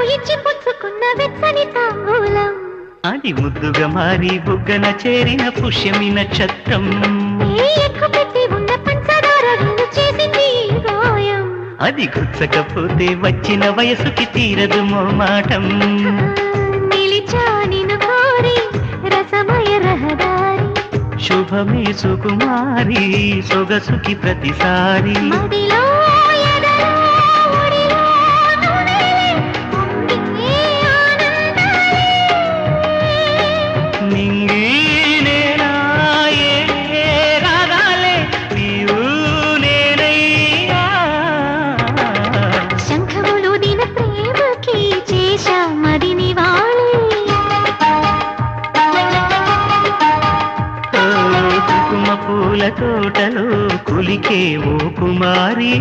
ఇచ్చి పుచ్చుకున్న వెచ్చని తాంబూలం అది ముద్దుగా మారి బుగ్గన చేరిన పుష్యమి నక్షత్రం ఎక్కు పెట్టి ఉన్న పంచదార విందు చేసింది గాయం అది గుచ్చకపోతే వచ్చిన వయసుకి తీరదు మోమాటం నిలిచా నిన్ను కోరి రసమయ రహదారి శుభమే సుకుమారి సొగసుకి ప్రతిసారి మదిలో ఎదలో ఒడిలో నువ్వేలే, పొంగే ఆనందాలే. నింగి నేనా ఏ రాగాలే నీవు నేనయ్యా శంఖములు దిన ప్రేమకి చేశా మదిని వాళి కుంకుమ పూల తోటలో కులికే ఓ కుమారి